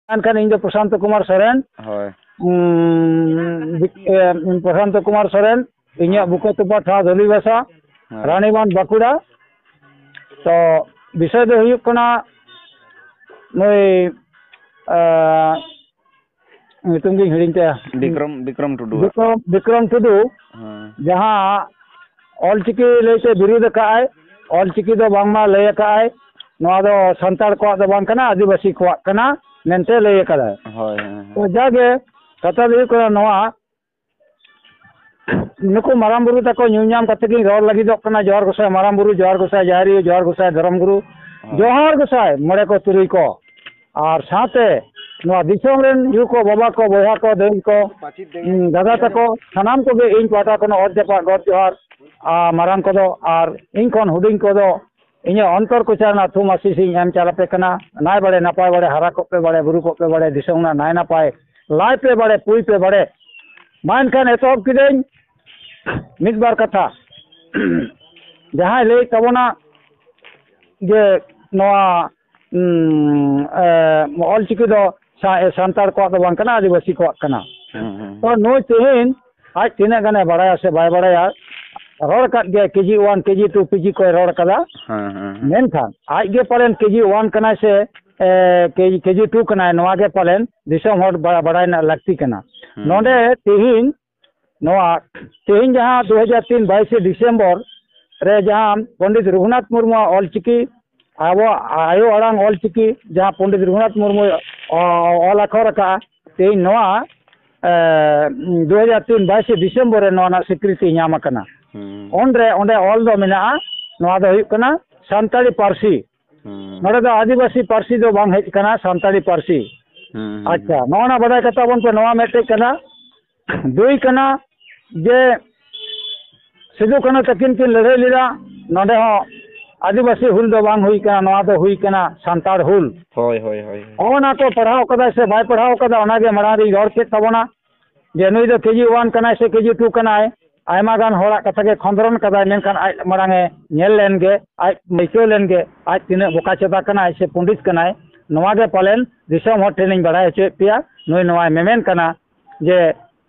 kan ᱤᱧ ᱫᱚ ᱯᱨᱚᱥᱟᱱᱛᱚ ᱠᱩᱢᱟᱨ ᱥᱚᱨᱮᱱ ᱦᱳᱭ ᱯᱨᱚᱥᱟᱱᱛᱚ ᱠᱩᱢᱟর ᱥᱚᱨᱮᱱ ᱤᱧᱟᱹᱜ ᱵᱩᱠᱟᱹᱛᱚᱯᱟ ᱴᱷᱟᱶ ᱫᱷᱚᱞᱤᱵᱟᱥᱟ ᱨᱟᱱᱤᱵᱟᱸᱫᱷ ᱵᱟᱸᱠᱩᱲᱟ ᱛᱚ ᱵᱤᱥᱚᱭ ᱫᱚ ᱦᱩᱭᱩᱜ ᱠᱟᱱᱟ ᱱᱩᱭ ᱧᱩᱛᱩᱢ ᱜᱤᱧ ᱦᱤᱲᱤᱧ ᱛᱟᱭᱟ ᱵᱤᱠᱨᱚᱢ ᱴᱩᱰᱩ ᱵᱤᱠᱨᱚᱢ ᱴᱩᱰᱩ ᱡᱟᱦᱟᱸ ᱚᱞᱪᱤᱠᱤ ᱞᱟᱹᱭᱛᱮ ᱵᱤᱨᱩᱫ ᱟᱠᱟᱜᱼᱟᱭ ᱚᱞᱪᱤᱠᱤ ᱫᱚ ᱵᱟᱝᱢᱟ ᱞᱟᱹᱭ ᱟᱠᱟᱜᱼᱟᱭ ᱱᱚᱣᱟ ᱫᱚ ᱥᱟᱱᱛᱟᱲ ᱠᱚᱣᱟᱜ ᱫᱚ ᱵᱟᱝ ᱠᱟᱱᱟ ᱟᱹᱫᱤᱵᱟᱹᱥᱤ ᱠᱚᱣᱟᱜ ᱠᱟᱱᱟ ᱢᱮᱱᱛᱮ ᱞᱟᱹᱭ ᱟᱠᱟᱫᱟᱭ ᱛᱚ ᱡᱟᱜᱮ ᱠᱟᱛᱷᱟ ᱫᱚ ᱦᱩᱭᱩᱜ ᱠᱟᱱᱟ ᱱᱚᱣᱟ ᱱᱩᱠᱩ ᱢᱟᱨᱟᱝ ᱵᱩᱨᱩ ᱛᱟᱠᱚ ᱧᱩᱢ ᱧᱟᱢ ᱠᱟᱛᱮ ᱜᱤᱧ ᱨᱚᱲ ᱞᱟᱹᱜᱤᱫᱚᱜ ᱠᱟᱱᱟ ᱡᱚᱦᱟᱨ ᱜᱚᱸᱥᱟᱭ ᱢᱟᱨᱟᱝ ᱵᱩᱨᱩ ᱡᱚᱦᱟᱨ ᱜᱚᱸᱥᱟᱭ ᱡᱟᱦᱮᱨᱤᱭᱟᱹ ᱡᱚᱦᱟᱨ ᱜᱚᱸᱥᱟᱭ ᱫᱷᱚᱨᱚᱢ ᱜᱩᱨᱩ ᱡᱚᱦᱟর ᱜᱚᱸᱥᱟᱭ ᱢᱚᱬᱮ ᱠᱚ ᱛᱩᱨᱩᱭ ᱠᱚ ᱟᱨ ᱥᱟᱶᱛᱮ ᱱᱚᱣᱟ ᱫᱤᱥᱚᱢ ᱨᱮᱱ ᱭᱩ ᱠᱚ ᱵᱟᱵᱟ ᱠᱚ ᱵᱚᱭᱦᱟ ᱠᱚ ᱫᱟᱹᱭ ᱠᱚ ᱫᱟᱫᱟ ᱛᱟᱠᱚ ᱥᱟᱱᱟᱢ ᱠᱚᱜᱮ ᱤᱧ ᱯᱟᱦᱴᱟ ᱠᱷᱚᱱ ᱚᱛ ᱡᱟᱯᱟᱜ ᱜᱚᱰ ᱡᱚᱦᱟᱨ ᱢᱟᱨᱟᱝ ᱠᱚᱫᱚ ᱟᱨ ᱤᱧ ᱠᱷᱚᱱ ᱦᱩᱰᱤᱧ ᱠᱚᱫᱚ ᱤᱧᱟᱹᱜ ᱚᱱᱛᱚᱨ ᱠᱚᱪᱟ ᱨᱮᱱᱟᱜ ᱛᱷᱩᱢ ᱟᱥᱤᱥ ᱤᱧ ᱮᱢ ᱪᱟᱞ ᱟᱯᱮ ᱠᱟᱱᱟ ᱱᱟᱭ ᱵᱟᱲᱮ ᱱᱟᱯᱟᱭ ᱵᱟᱲᱮ ᱦᱟᱨᱟ ᱠᱚᱜ ᱯᱮ ᱵᱟᱲᱮ ᱵᱩᱨᱩ ᱠᱚᱜ ᱯᱮ ᱵᱟᱲᱮ ᱫᱤᱥᱚᱢ ᱨᱮᱱᱟᱜ ᱱᱟᱭ ᱱᱟᱯᱟᱭ ᱞᱟᱭ ᱯᱮ ᱵᱟᱲᱮ ᱯᱩᱭ ᱯᱮ ᱵᱟᱲᱮ ᱢᱟ ᱮᱱᱠᱷᱟᱱ ᱮᱛᱚᱦᱚᱵ ᱠᱤᱫᱟᱹᱧ ᱢᱤᱫ ᱵᱟᱨ ᱠᱟᱛᱷᱟ ᱡᱟᱦᱟᱸᱭ ᱞᱟᱹᱭ ᱛᱟᱵᱚᱱᱟ ᱡᱮ ᱱᱚᱣᱟ ᱚᱞᱪᱤᱠᱤ ᱫᱚ ᱥᱟᱱᱛᱟᱲ ᱠᱚᱣᱟᱜ ᱫᱚ ᱵᱟᱝ ᱠᱟᱱᱟ ᱟᱹᱫᱤᱵᱟᱹᱥᱤ ᱠᱚᱣᱟᱜ ᱠᱟᱱᱟ ᱛᱚ ᱱᱩᱭ ᱛᱮᱦᱮᱧ ᱟᱡ ᱛᱤᱱᱟᱹᱜ ᱜᱟᱱᱮ ᱵᱟᱲᱟᱭᱟ ᱥᱮ ᱵᱟᱭ ᱵᱟᱲᱟᱭᱟ ᱨᱚᱲ ᱟᱠᱟᱫ ᱜᱮᱭᱟ KG 1 KG 2 PG koy ror kada menkhan aj ge palen KG 1 kanai se KG 2 kanai noa ge palen disom hor badai na lakti kana nonde tehin noa tehin jahan 2003 22 December re jahan Pandit Raghunath Murmu olchiki abo ayo arang olchiki jahan Pandit Raghunath Murmu ol akhor ka tehin noa 2003 22 December re noa na sweekriti nyam akana onde ol do mena noa do huyuk kana santali parsi node do adibasi parsi do bang hej kana santali parsi acha noa badai kata bon pe noa mete kana dui kana je sidu kana takin kin ladai lida node ho adibasi hul do bang hui kana noa do hui kana santar hul hoy ona ko padhaw kada se bai padhaw kada ona ge marari ror ke tabona je nui do KG 1 kanai se KG 2 kanai Aima गान होड़ा कथा के खंदरन कदा मेनखान आज मारांगे nail लेनगे आज मैचो लेनगे आज तीना बोका चेता कना से पंडित कनाय नवा गे पालेन दिसम हर ट्रेनिंग बढ़ाय चे पिया नय नवा मेमेन कना जे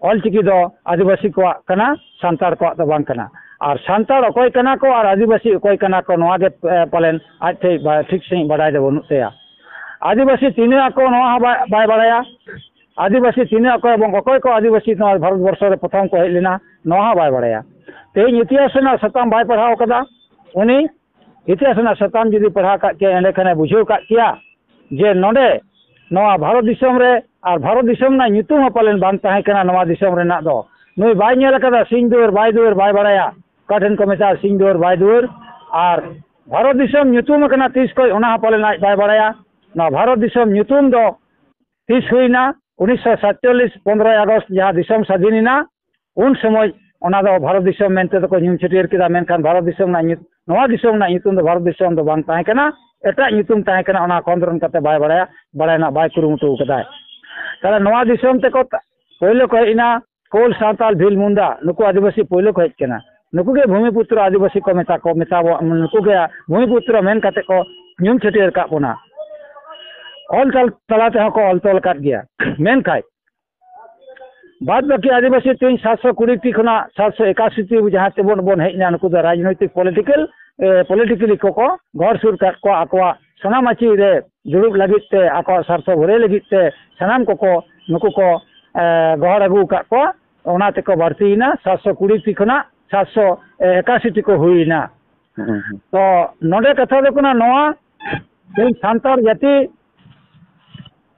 ऑलचिकी दो आदिवासी को कना सांतार को दो बांग कना और सांतार अकोय कना को और आदिवासी अकोय कना को नवा गे पालेन आज ठीक से बढ़ाय दे बनु तेया आदिवासी तीना को नवा बाय बढ़ाया आदिवासी तीना अकोय बंग अकोय को आदिवासी भारत वर्ष रे प्रथम को हेज लेना नवा बाय बढ़ाया तेज इतिहास सताम बाय पढ़ाव कदा उनी इतिहास सताम जुदी पढ़ा का के एंडे खाने बुझाव का किया जे नोडे नवा भारत दिसम रे और भारत दिसम ना ᱧᱩᱛᱩᱢ पालन बांग ताहे कना नवा दिसम रेना दो नुई बाय नेल कदा सिंह दुवर बाय बढ़ाया काठन को मेता सिंह दुवर बाय दुवर और भारत दिसम ᱧᱩᱛᱩᱢ कना तीस को ओना पालन बाय बढ़ाया ना भारत दिसम ᱧᱩᱛᱩᱢ दो तीस हुईना 1947 15 अगस्त जहाँ दिसम स्वाधीनिना उन समय ओना दो भारत दिसम मेनते तो ᱧᱩᱢ छटियर किदा मेनखान भारत दिसम ना नवा दिसम ना ᱧᱩᱛᱩᱢ दो भारत दिसम दो बांग ताहे कना एटा ᱧᱩᱛᱩᱢ ताहे कना ओना खंदरन कते बाय बढ़ाया बढ़ायना बाय कुरुमुटु कदाय ताले नवा दिसम ते को पहले को इना कोल सांताल भील मुंडा नुकु आदिवासी पहले को हेज कना नुकु के भूमिपुत्र आदिवासी को मेता नुकु के भूमिपुत्र मेन कते को ᱧᱩᱢ छटियर का बोना ऑल तलाते को ऑल तोल काट गया मेन खाय बाद बाकी आदिवासी 720 खना 781 जहाँ ते बन हेजना नुकु दो राजनैतिक पॉलिटिकली को घर सुर काट को आकवा सनामाची रे जुड़ुब लगित ते आको सरसो भरे लगित ते सनाम को नुकु को गहर अगु काट को ओना ते को बढ़तीना 720 खना 781 को हुईना तो नोडे कथा दो कना नवा तेज सांतार जाति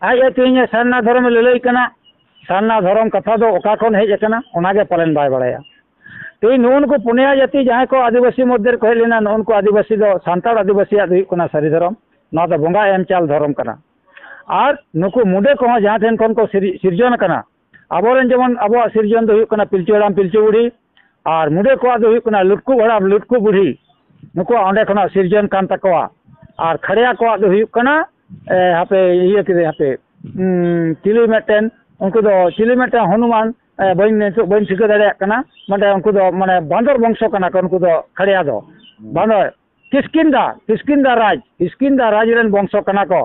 आज तेज सारना धर्म ललई कना सारना धर्म कथा दो ओका खन हेज कना ओनागे पालन बाय बढ़ाया ते नून को पुनिया जाति जहाँ को आदिवासी मध्य को हेलेना नून को आदिवासी दो सांतार आदिवासी आदि कना सारी धर्म ना तो बंगा एम चाल धर्म कना और नुकु मुंडे को जहाँ ठेन खन को सिरजन कना आबोरेन जेमन आबो सिरजन दो कना पिलचु हड़ाम पिलचु बुढ़ी और मुंडे को दो कना लुटकु हड़ाम लुटकु बुढ़ी नुकु अंडे खना सिरजन कान तकवा और खड़िया को दो कना हापे इये किदे हापे चिली मेटेन उनको दो चिली मेटेन हनुमान बन ठिका दाड़े कना माने उनको दो माने बांदर वंश कना उनको दो खड़िया दो बांदर किसकिंदा राज रेन वंश कना को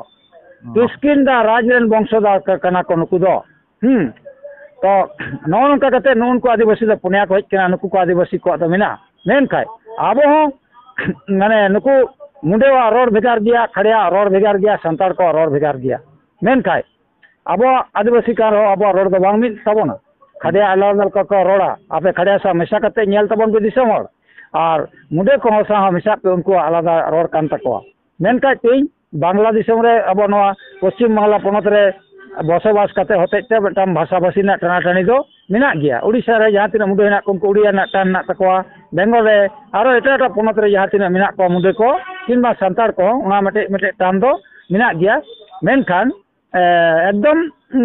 किसकिंदा राज रेन वंशधर कना को नुकु दो तो नौ नौका कते नुनको आदिवासी दो पुनिया को हेज नुकु को आदिवासी को दो मिना मेन खाय अब माने नुकु मुंडेवा रोड भेगार गया खड़िया रोड भेगार गया संतार को रोड भेगार गया मेन खाय अब आदिवासी का अब रोड दो बांग मिल तबोना खड़िया अलग को रोड़ा आपे खड़िया सा मेसा कते नेल तबोन को दिसम हर और मुंडे को सा मेसा पे उनको आलादा रोड कान तको मेन खाय तेज बांग्ला दिसम रे अब नवा पश्चिम बांग्ला पोनत रे बसबास करते होते मिट्टान भाषा भाषी टानाटानी दो मेना गया उड़ीसा रे जहाँ तीना मुंडे हेना को उनको उड़िया टान ना तकोआ बेंगल रे आरो एटा पोनत रे जहाँ तीना मेना को मुंडे को किंबा संतार को उना मिटे टान दो मेना गया मेनखान एकदम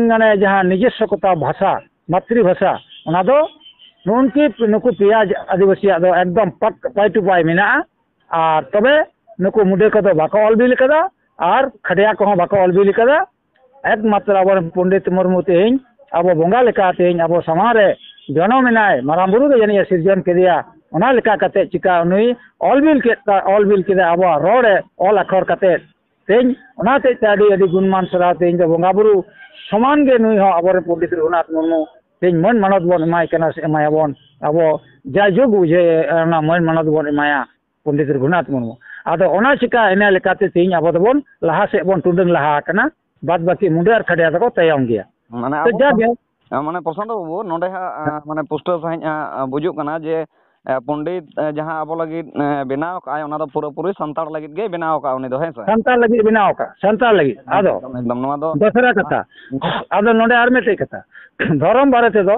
माने जहाँ निजस्वता भाषा मातृभाषा उना दो नुनकी नुकु पेया आदिवासी दो एकदम पक पाई टू पाई मेना और तबे नुकु मुंडे को दो बाको अलबिल कदा और खड़िया को बाको अलबिल कदा एकमात्र अब पंडित मुर्मू तेज अब बंगा लेका तेज अब समारे जन्म मेनाय माराम बुरु जानिए सिरजन केदिया ओना लेका कते चिका नुई अलबिल के अब रोड़े ऑल अखर कते तेज ओना ते अडी अडी गुणमान सरा तेज दो बंगा बुरु समान गे नुई हो अब पंडित रघुनाथ मुर्मू तेज मन मानत बन एमाय कना से एमायाबन अब जायजुग बुझे ओना मन मानत बन एमाया पंडित रघुनाथ मुर्मू आदो ओना चिका एना लेकाते तेज अब दबन लहा से बन टुंडंग लहा कना बाद बाकी मुंडे और खड़िया तक तयम गया माने माने प्रशांत बाबू नोडे माने पुष्ट सहित बुजुग कना जे पंडित जहां अब लगी बनाव का ओना दो पूरा पूरी संतार लगी गे बनाव का उनी दो है संतार लगी बनाव का संतार लगी आदो एकदम नवा दो दसरा कथा आदो नोडे आर मेटे कथा धर्म बारे ते दो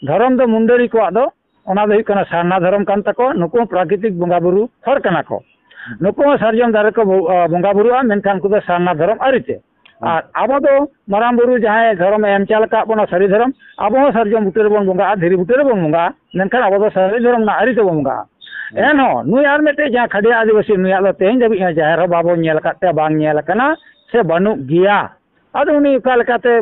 धर्म दो मुंडरी को आदो ओना दो हुई कना सारना धर्म कान तको नुको प्राकृतिक बंगा बुरु हर कना को नुको सारजम दारे को बंगा बुरुआ मेनखान को दो सारना धर्म आरिते और अब दो माराम बुरु जहाँ धर्म एम चालका बना सारी धर्म अब सारजम बुटे बन बंगा धीरे बुटे बन बंगा मेनखान अब दो सारी धर्म ना आरी तो बंगा एन नुई आर मेटे जहाँ खड़िया आदिवासी नुई आलो तेज दबी जहर बाबो नेल काते बांग नेल कना से बनु गिया अदो उनी का लेकाते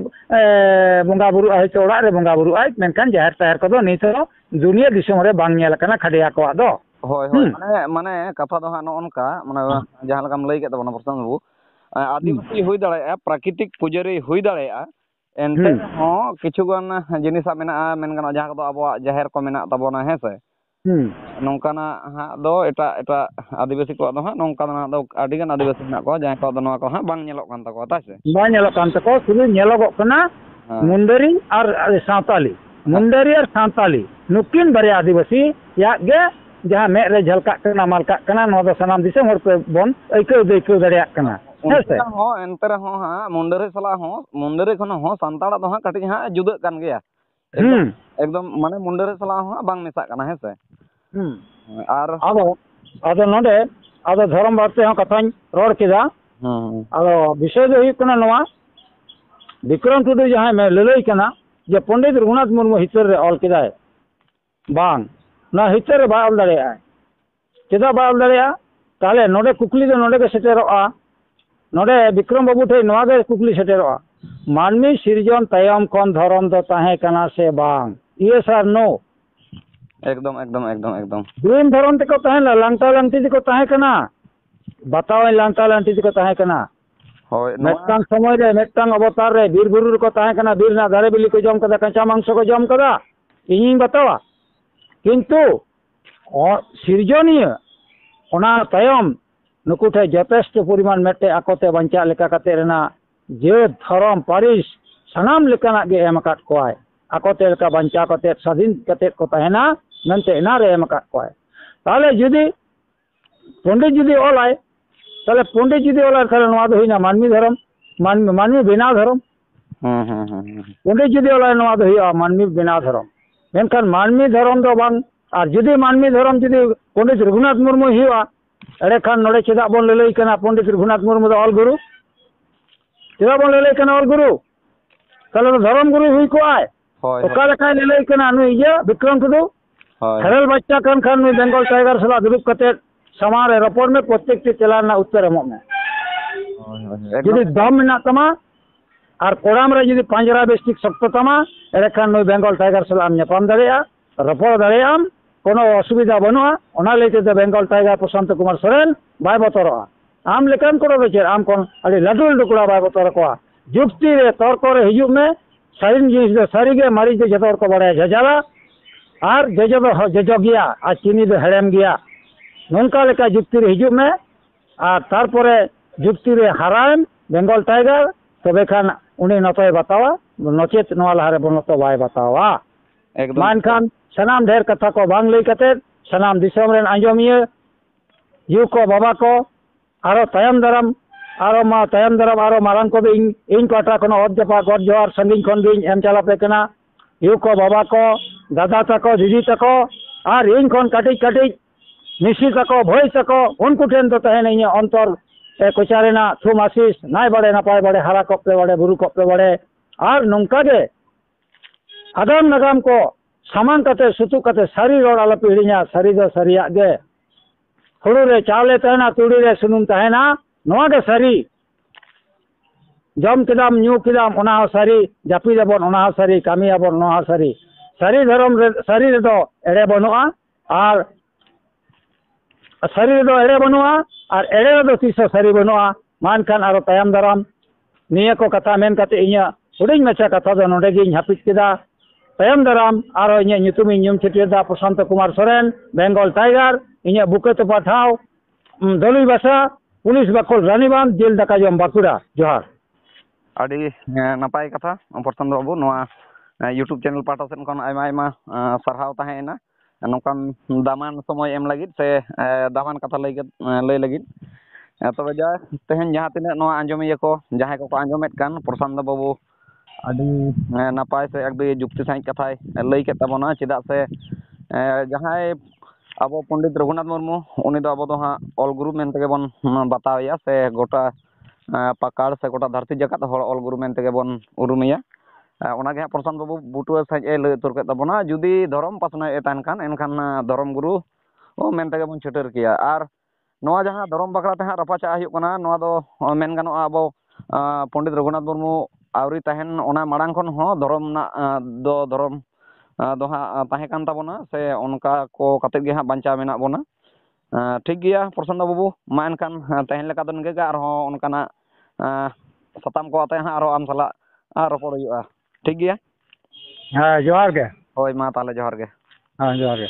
बंगा बुरु आइ तो ओड़ा रे बंगा बुरु आइ मेनखान जहर ताहर को दो नित दुनिया दिसम रे बांग नेल कना खड़िया को आदो होय होय माने माने कथा दो हां नोनका माने जहां लकाम लई के तबना प्रशांत बाबू आदिवासी हुई दाड़ा प्राकृतिक पुजारी हुई दाड़ा एनते हो किछुगान जिनिसा मेना मेन गाना जहां को अब जहर को मेना तबना है से नोंकाना हा दो एटा एटा आदिवासी को दो नोंकाना दो आदिगान आदिवासी मेना को जहां को दो नवा को हा बांग नेलो कान तको तासे बांग नेलो कान तको सुदु नेलो कना मुंडरी और सावताली मुंडरी और सावताली नुकिन बारे आदिवासी या गे जहां मे रे झलका कना मालका कना नो दो सनाम दिसे मोर पे बन ऐको दरिया कना एंतर हाँ मुंडरे सला मुंडरे खन सानताड़ा दो कटी हाँ जुदा कान गया एकदम माने मुंडरे सला बांग मेसा कना है से आर आदो आदो नोडे आदो धर्म बाते कथाñ रोड केदा आदो विषय दो हुई कना नवा विक्रम टुडू जहां में ललई कना जे पंडित रघुनाथ मुर्मू हितर रे ऑल केदाय बांग ना हितर रे बा ऑल दाड़ेया केदा बा ऑल दाड़ेया ताले नोडे कुकली दो नोडे के सेटेरोआ नोडे विक्रम बाबू ठे नवागे कुकली सेटेरोआ मानवी सिरजन तयम कौन धर्म दो ताहे कना से बांग ये सर नो एकदम एकदम एकदम एकदम ग्रीन धर्म ते को ताहे लांटा लांटी ते को ताहे कना बताओ लांटा लांटी ते को ताहे कना होय मेटटांग समय रे मेटटांग अवतार रे बीर बुरु को ताहे कना बीर ना दारे बिली को जम कदा कच्चा मांस को जम कदा इनी बतावा किंतु सिरजनीय ओना तयम नुकु ठे यथेष्ट परिमाण मेटे आकोते बंचा लेका कते रेना जे धर्म पारिस सनाम लेकाना गे एम काट कोय आकोते लेका बंचा कते स्वाधीन कते को तहेना मेनते एना रे एम काट कोय ताले जुदी पंडित जुदी ओलाय ताले पंडित जुदी ओलाय ताले नवा दो हिना मानवी धर्म मानवी बिना धर्म पंडित जुदी ओलाय नवा दो हिया मानवी बिना धर्म मेनखान मानवी धर्म दो बांग और जुदी मानवी धर्म जुदी पंडित रघुनाथ मुर्मू हिया अरे खान नोड़े चेदा बन ललई कना पंडित रघुनाथ मुर्मू दो ऑल गुरु चेदा बन ललई कना ऑल गुरु ताले तो धर्म गुरु हुई को आय ओका लेखा ललई कना नु इया विक्रम टुडू खरल बच्चा कान खान नु बेंगल टाइगर सला दुरुब कते समारे रपोर में प्रत्येक टी चलान ना उत्तर एमो में जुदी दम मेना तमा और कोड़ाम रे जुदी पांजरा बेस्टिक शक्त तमा अरे खान नु बेंगल टाइगर सला नेपाम दाड़ेया रपोर दाड़ेयाम कोनो असुविधा बनुआ ओना लेते बेंगल टाइगर प्रशांत कुमार सोरेन बाय बतरोआ ᱟᱢ ᱞᱮᱠᱟᱱ ᱠᱚᱲᱟ ᱫᱚ ᱪᱮᱫ ᱟᱢ ᱠᱷᱚᱱ ᱟᱹᱰᱤ ᱞᱟᱹᱴᱩ ᱞᱟᱹᱴᱩ ᱠᱚᱲᱟ ᱵᱟᱭ ᱵᱚᱛᱚᱨ ᱟᱠᱚᱣᱟ ᱡᱩᱠᱛᱤ ᱨᱮ ᱛᱚᱨᱠᱚ ᱨᱮ ᱦᱤᱡᱩᱜ ᱢᱮ ᱥᱟᱹᱨᱤ ᱡᱤᱱᱤᱥ ᱫᱚ ᱥᱟᱹᱨᱤᱜᱮ ᱢᱟᱹᱨᱤᱪ ᱫᱚ ᱡᱚᱛᱚ ᱦᱚᱲ ᱠᱚ ᱵᱟᱲᱟᱭᱟ ᱡᱷᱟᱡᱟᱞᱟ ᱟᱨ ᱡᱚᱡᱚ ᱫᱚ ᱡᱚᱡᱚ ᱜᱮᱭᱟ ᱟᱨ ᱪᱤᱱᱤ ᱫᱚ ᱦᱮᱲᱮᱢ ᱜᱮᱭᱟ ᱱᱚᱝᱠᱟ ᱞᱮᱠᱟ ᱡᱩᱠᱛᱤ ᱨᱮ ᱦᱤᱡᱩᱜ ᱢᱮ ᱟᱨ ᱛᱟᱨᱯᱚᱨᱮ ᱡᱩᱠᱛᱤ ᱨᱮ ᱦᱟᱨᱟᱭᱮᱢ ᱵᱮᱝᱜᱚᱞ ᱴᱟইগাᱨ ᱛᱚᱵᱮ ᱠᱷᱟᱱ ᱩᱱᱤ ᱱᱚᱛᱚᱭ ᱵᱟᱛᱟᱣᱟ ᱱᱚᱪᱮᱛ ᱱᱚᱣᱟ ᱞᱟᱦᱟᱨᱮ ᱵᱚᱱᱚᱛᱚ ᱵᱟᱭ ᱵᱟᱛᱟᱣᱟ ᱢᱟ ᱮᱱᱠᱷᱟᱱ ᱥᱟᱱᱟᱢ ᱰᱷᱮᱨ ᱠᱟᱛᱷᱟ ᱠᱚ ᱵᱟᱝ ᱞᱟᱹᱭ ᱠᱟᱛᱮᱫ ᱥᱟᱱᱟᱢ ᱫᱤᱥᱚᱢ ᱨᱮᱱ ᱟᱸᱡᱚᱢᱤᱭᱟᱹ ᱭᱩ ᱠᱚ ᱵᱟᱵᱟ ko aro tayam daram aro marang ko ᱤᱧ ᱯᱟᱦᱴᱟ ᱠᱷᱚᱱ ᱚᱛ ᱡᱟᱯᱟᱜ ᱜᱚᱰ ᱡᱚᱦᱟᱨ ᱥᱟᱺᱜᱤᱧ ᱠᱷᱚᱱ ᱜᱤᱧ ᱮᱢ ᱪᱟᱞᱟᱯᱮ ᱠᱟᱱᱟ ᱭᱩ ᱠᱚ ᱵᱟᱵᱟ ᱠᱚ ᱫᱟᱫᱟ ᱛᱟᱠᱚ ᱫᱤᱫᱤ ᱛᱟᱠᱚ ᱟᱨ ᱤᱧ ᱠᱷᱚᱱ ᱠᱟᱹᱴᱤᱡ ᱠᱟᱹᱴᱤᱡ ᱢᱤᱥᱤ ᱛᱟᱠᱚ ᱵᱷᱟᱹᱭ ᱛᱟᱠᱚ ᱩᱱᱠᱩ ᱴᱷᱮᱱ ᱫᱚ ᱛᱟᱦᱮᱱ ᱤᱧᱟᱹᱜ ᱚᱱᱛᱚᱨ ᱠᱚᱪᱟᱨᱮᱱᱟᱜ ᱛᱷᱩᱢ ᱟᱥᱤᱥ ᱱᱟᱭ ᱵᱟᱲᱮ ᱱᱟᱯᱟᱭ ᱵᱟᱲᱮ ᱦᱟᱨᱟ ᱠᱚᱜ ᱯᱮ ᱵᱟᱲᱮ ᱵᱩᱨᱩ ᱠᱚᱜ ᱯᱮ ᱵᱟᱲᱮ ᱟᱨ ᱱᱚᱝᱠᱟ ᱜᱮ ᱟᱜᱟᱢ ᱱᱟᱜᱟᱢ ᱠᱚ ᱥᱟᱢᱟᱝ ᱠᱟᱛᱮ ᱥᱩᱛᱩᱜ ᱠᱟᱛᱮ ᱥᱟᱹᱨᱤ ᱨᱚᱲ ᱟᱞᱚᱯᱮ ᱦᱤᱲᱤᱧᱟ ᱥᱟᱹᱨᱤ ᱫᱚ ᱥᱟᱹᱨᱤᱭᱟᱜ ᱜᱮ ᱦᱩᱲᱩ ᱨᱮ ᱪᱟᱣᱞᱮ ᱛᱟᱦᱮᱱᱟ ᱛᱩᱲᱤ ᱨᱮ ᱥᱩᱱᱩᱢ ᱛᱟᱦᱮᱱᱟ ᱱᱚᱣᱟ ᱜᱮ ᱥᱟᱹᱨᱤ ᱡᱚᱢ ᱠᱮᱫᱟᱢ ᱧᱩ ᱠᱮᱫᱟᱢ ᱚᱱᱟ ᱦᱚᱸ ᱥᱟᱹᱨᱤ ᱡᱟᱹᱯᱤᱫᱟᱵᱚᱱ ᱚᱱᱟ ᱦᱚᱸ ᱥᱟᱹᱨᱤ ᱠᱟᱹᱢᱤᱭᱟᱵᱚᱱ ᱱᱚᱣᱟ ᱦᱚᱸ ᱥᱟᱹᱨᱤ ᱥᱟᱹᱨᱤ ᱫᱷᱚᱨᱚᱢ ᱨᱮ ᱥᱟᱹᱨᱤ ᱨᱮᱫᱚ ᱮᱲᱮ ᱵᱟᱹᱱᱩᱜᱼᱟ ᱟᱨ ᱥᱟᱹᱨᱤ ᱨᱮᱫᱚ ᱮᱲᱮ ᱵᱟᱹᱱᱩᱜᱼᱟ ᱟᱨ ᱮᱲᱮ ᱨᱮᱫᱚ ᱛᱤᱥᱦᱚᱸ ᱥᱟᱹᱨᱤ ᱵᱟᱹᱱᱩᱜᱼᱟ ᱢᱟ ᱮᱱᱠᱷᱟᱱ ᱟᱨᱚ ᱛᱟᱭᱚᱢ ᱫᱟᱨᱟᱢ ᱱᱤᱭᱟᱹ ᱠᱚ ᱠᱟᱛᱷᱟ ᱢᱮᱱ ᱠᱟᱛᱮ ᱤᱧᱟᱹᱜ ᱦᱩᱰᱤᱧ ᱢᱟᱪᱷᱟ ᱠᱟᱛᱷᱟ ᱫᱚ ᱱᱚᱰᱮ ᱜᱤᱧ ᱦᱟᱹᱯᱤᱫ ᱠᱮᱫᱟ ᱛᱟᱭᱚᱢ ᱫᱟᱨᱟᱢ ᱟᱨᱚ ᱤᱧᱟᱹᱜ ᱧᱩᱛᱩᱢᱤᱧ ᱧᱩᱢ ᱪᱷᱟᱹᱴᱭᱟᱹᱨᱫᱟ ᱯᱨᱚᱥᱟᱱᱛᱚ ᱠᱩᱢᱟᱨ ᱥᱚᱨᱮᱱ ᱵᱮᱝᱜᱚᱞ ᱴᱟইগাᱨ ᱤᱧᱟᱹᱜ ᱵᱩᱠᱟᱹ ᱛᱚᱯᱟ ᱴᱷᱟᱶ ᱫᱚᱞᱩᱭ ᱵᱟᱥᱟ ᱯᱩᱞᱤᱥ ᱵᱟᱠᱷᱳᱞ ᱨᱟᱱᱤᱵᱟᱸᱫᱷ ᱡᱤᱞ ᱫᱟᱠᱟ ᱡᱚᱢ ᱵᱟᱸᱠᱩᱲᱟ ᱡᱚᱦᱟᱨ ᱟᱹᱰᱤ ᱱᱟᱯᱟᱭ ᱠᱟᱛᱷᱟ ᱯᱨᱚᱥᱟᱱᱛᱚ ᱵᱟᱹᱵᱩ ᱱᱚᱣᱟ ᱤᱭᱩᱴᱩᱵᱽ ᱪᱮᱱᱮᱞ ᱯᱟᱦᱴᱟ ᱥᱮᱫ ᱠᱷᱚᱱ ᱟᱭᱢᱟ ᱟᱭᱢᱟ ᱥᱟᱨᱦᱟᱣ ᱛᱟᱦᱮᱸᱭᱮᱱᱟ ᱱᱚᱝᱠᱟᱱ ᱫᱟᱢᱟᱱ ᱥᱚᱢᱚᱭ ᱮᱢ ᱞᱟᱹᱜᱤᱫ ᱥᱮ ᱫᱟᱢᱟᱱ ᱠᱟᱛᱷᱟ ᱞᱟᱹᱭ ᱞᱟᱹᱜᱤᱫ ᱛᱚᱵᱮ ᱡᱟ ᱛᱮᱦᱮᱧ ᱡᱟᱦᱟᱸ ᱛᱤᱱᱟᱹᱜ ᱱᱚᱣᱟ ᱟᱸᱡᱚᱢᱤᱭᱟᱹ ko ᱡᱟᱦᱟᱸᱭ ᱠᱚᱠᱚ ᱟᱸᱡᱚᱢᱮᱫ ᱠᱟᱱ ᱯᱨᱚᱥᱟᱱᱛᱚ ᱵᱟᱹᱵᱩ ᱟᱹᱰᱤ ᱱᱟᱯᱟᱭ ᱥᱮ ᱟᱹᱰᱤ ᱡᱩᱠᱛᱤ ᱥᱟᱺᱦᱤᱡ ᱠᱟᱛᱷᱟᱭ ᱞᱟᱹᱭ ᱠᱮᱫ ᱛᱟᱵᱚᱱᱟ ᱪᱮᱫᱟᱜ ᱥᱮ ᱡᱟᱦᱟᱸᱭ ᱟᱵᱚ ᱯᱚᱱᱰᱤᱛ ᱨᱚᱜᱷᱩᱱᱟᱛᱷ ᱢᱩᱨᱢᱩ ᱩᱱᱤ ᱫᱚ ᱟᱵᱚ ᱫᱚ ᱦᱟᱸᱜ ᱚᱞ ᱜᱩᱨᱩ ᱢᱮᱱ ᱛᱮᱜᱮ ᱵᱚᱱ ᱵᱟᱛᱟᱣᱮᱭᱟ ᱥᱮ ᱜᱚᱴᱟ ᱯᱟᱠᱟᱲ ᱥᱮ ᱜᱚᱴᱟ ᱫᱷᱟᱹᱨᱛᱤ ᱡᱟᱠᱟᱛ ᱦᱚᱲ ᱚᱞ ᱜᱩᱨᱩ ᱢᱮᱱ ᱛᱮᱜᱮ ᱵᱚᱱ ᱩᱨᱩᱢᱮᱭᱟ ᱚᱱᱟᱜᱮ ᱦᱟᱸᱜ ᱯᱨᱚᱥᱟᱱᱛᱚ ᱵᱟᱹᱵᱩ ᱵᱩᱴᱟᱹ ᱥᱟᱺᱦᱤᱡ ᱮ ᱞᱟᱹᱭ ᱩᱛᱟᱹᱨ ᱠᱮᱫ ᱛᱟᱵᱚᱱᱟ ᱡᱩᱫᱤ ᱫᱷᱚᱨᱚᱢ ᱯᱟᱥᱱᱟᱣ ᱛᱟᱦᱮᱱ ᱠᱷᱟᱱ ᱮᱱᱠᱷᱟᱱ ᱫᱷᱚᱨᱚᱢ ᱜᱩᱨᱩ ᱢᱮᱱ ᱛᱮᱜᱮ ᱵᱚᱱ ᱪᱷᱩᱴᱟᱹᱨ ᱠᱮᱭᱟ ᱟᱨ ᱱᱚᱣᱟ ᱡᱟᱦᱟᱸ ᱫᱷᱚᱨᱚᱢ ᱵᱟᱠᱷᱨᱟ ᱛᱮ ᱦᱟᱸᱜ ᱨᱟᱯᱟᱪᱟᱜ ᱦᱩᱭᱩᱜ ᱠᱟᱱᱟ ᱱᱚᱣᱟ ᱫᱚ ᱢᱮᱱ ᱜᱟᱱᱚᱜᱼᱟ ᱟᱵᱚ ᱯᱚᱱᱰᱤᱛ ᱨᱚᱜᱷᱩᱱᱟᱛᱷ ᱢᱩᱨᱢᱩ ᱟᱹᱣᱨᱤ ᱛᱟᱦᱮᱱ ᱚᱱᱟ ᱢᱟᱲᱟᱝ ᱠᱷᱚᱱ ᱦᱚᱸ ᱫᱷᱚᱨᱚᱢ ᱨᱮᱱᱟᱜ ᱫᱷᱚᱨᱚᱢ ᱫᱚ ᱦᱟᱸᱜ ᱛᱟᱦᱮᱸ ᱠᱟᱱ ᱛᱟᱵᱚᱱᱟ ᱥᱮ ᱚᱱᱠᱟ ᱠᱚ ᱠᱟᱛᱮᱫ ᱜᱮ ᱦᱟᱸᱜ ᱵᱟᱧᱪᱟᱣ ᱢᱮᱱᱟᱜ ᱵᱚᱱᱟ ᱴᱷᱤᱠ ᱜᱮᱭᱟ ᱯᱨᱚᱥᱟᱱᱛᱚ ᱵᱟᱹᱵᱩ ᱢᱟ ᱮᱱᱠᱷᱟᱱ ᱛᱮᱦᱮᱧ ᱞᱮᱠᱟ ᱫᱚ ᱱᱤᱝᱠᱟᱹ ᱜᱮ ᱟᱨᱦᱚᱸ ᱚᱱᱠᱟᱱᱟᱜ ᱥᱟᱛᱟᱢ ᱠᱚ ᱟᱛᱮ ᱦᱟᱸᱜ ᱟᱨᱦᱚᱸ ᱟᱢ ᱥᱟᱞᱟᱜ ᱨᱚᱯᱚᱲ ᱦᱩᱭᱩᱜᱼᱟ ᱴᱷᱤᱠ ᱜᱮᱭᱟ ᱦᱮᱸ ᱡᱚᱦᱟᱨ ᱜᱮ ᱦᱳᱭ ᱢᱟ ᱛᱟᱦᱚᱞᱮ ᱡᱚᱦᱟᱨ ᱜᱮ ᱦᱮᱸ ᱡᱚᱦᱟᱨ ᱜᱮ